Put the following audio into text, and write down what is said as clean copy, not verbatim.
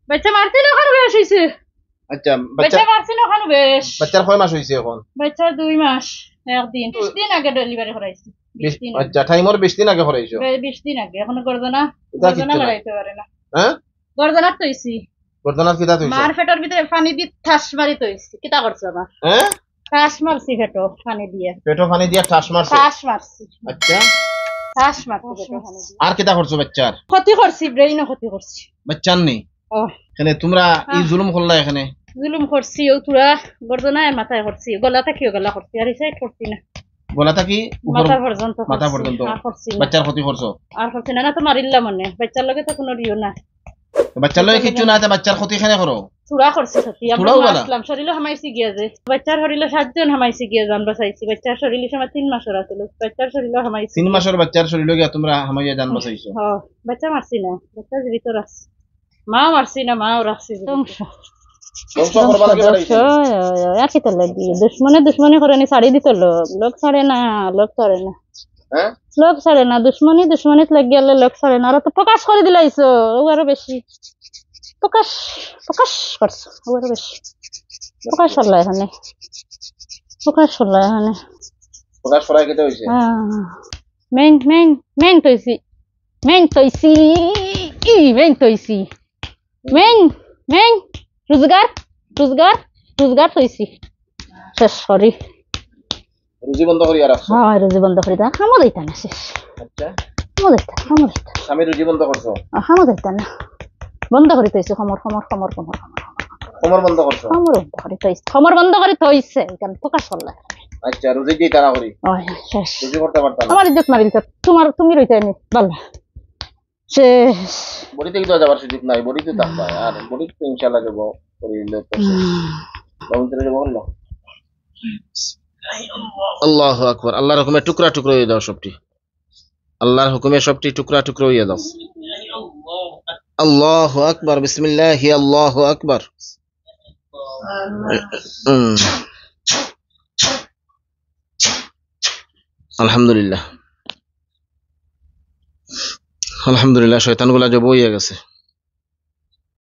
বাচ্চা মারছি না ওখানে বেশ হয়েছে। আচ্ছা বাচ্চা মারছি না ওখানে বেশ। বাচ্চার কয় মাস হয়েছে এখন? বাচ্চা 2 মাস 1 দিন 20 দিন আগে ডেলিভারি করাইছি। 20 দিন আচ্ছা টাইমর 20 দিন আগে করাইছো? 20 দিন আগে এখনো গর্দনা এটা কিচ্ছু না। লাগাইতে পারে না। হ্যাঁ গর্দনা তৈছি গর্দনার কিতা হইছে? মার পেটের ভিতরে পানি দিয়ে ঠাস মারি তৈছি কিতা করছ আমার? হ্যাঁ ঠাস মারছি পেটো পানি দিয়ে। পেটো পানি দিয়া ঠাস মারছো? ঠাস মারছি। আচ্ছা ঠাস মারছি পেটো পানি দিয়ে। আর কিতা করছো বাচ্চার? ক্ষতি করছি ব্রেইনও ক্ষতি করছি। বাচ্চার নেই ও এখানে তোমরা এই জুলুম করলা এখানে? জুলুম করছি ও তুরা গর্দনায় মাথায় করছি গলা থাকিও গলা করছি আর এই সাইড করছি না গলাটা কি মাথা পর্যন্ত মাথা পর্যন্ত বাচ্চার ক্ষতি করছো? আর করছি না না তো মারিল্লা মনে বাচ্চার লগে তো কোনো রিও না বাচ্চার লগে কিচ্ছু না তে বাচ্চার ক্ষতি এখানে করো? চূড়া করছি সত্যি আমরা চূড়াও বলা? আসলাম শরীরে হামাইছি গিয়া যে বাচ্চার শরীরে 7 জন হামাইছি গিয়া জান বাঁচাইছি বাচ্চার শরীরে সময় 3 মাসের আছিল বাচ্চার শরীরে হামাইছি 3 মাসের বাচ্চার শরীরে গিয়া তোমরা হামাইয়া জান বাঁচাইছো? হ্যাঁ বাচ্চা মারছি না বাচ্চা জীবিত রাখছি মা মারছি না মাও রাখছি ধ্বংস করবা লাগে বাড়াইছো? আর কি তো লাগি দুশ্মনী করে নি ছাড়ি দিত লোক ছাড়ে না লোক ছাড়ে না হ্যাঁ লোক ছাড়ে না দুশ্মনীত লাগি গেলে লোক ছাড়ে না আর তো প্রকাশ করে দিলাইছো ও আরো বেশি প্রকাশ করছো ও আরো বেশি প্রকাশ হলো এখানে প্রকাশ করায় কেটে হইছে? মেন তৈছি মেন রোজগার তৈছি শেষ সরি রুজি বন্ধ করিয়া রাখছো? হ্যাঁ রুজি বন্ধ করে দাও হামো দিতা না শেষ। আচ্ছা হামো দিতা স্বামী রুজি বন্ধ করছো? হামো দিতা না বন্ধ করে তৈছি খমর কোমর বন্ধ করছো? খমর বন্ধ করে তৈছে কেন প্রকাশ করলা? আচ্ছা রুজি দিয়ে তারা করি শেষ রুজি করতে পারতাম না? আমার ইজ্জত মারিল তুমি রইতে নি বাল্লা শেষ বড়িতে কি তো যাবার সুযোগ নাই বড়িতে থাকবা আর বড়িতে তো ইনশাআল্লাহ যাব করিলে তো বাবুদের যাব না। আল্লাহু আকবার আল্লাহর হুকুমে টুকরা টুকরা হয়ে দাও সবটি আল্লাহর হুকুমে সবটি টুকরা টুকরা হয়ে দাও। আল্লাহু আকবার বিসমিল্লাহ আল্লাহু আকবার। আলহামদুলিল্লাহ শয়তানগুলা জব হইয়া গেছে।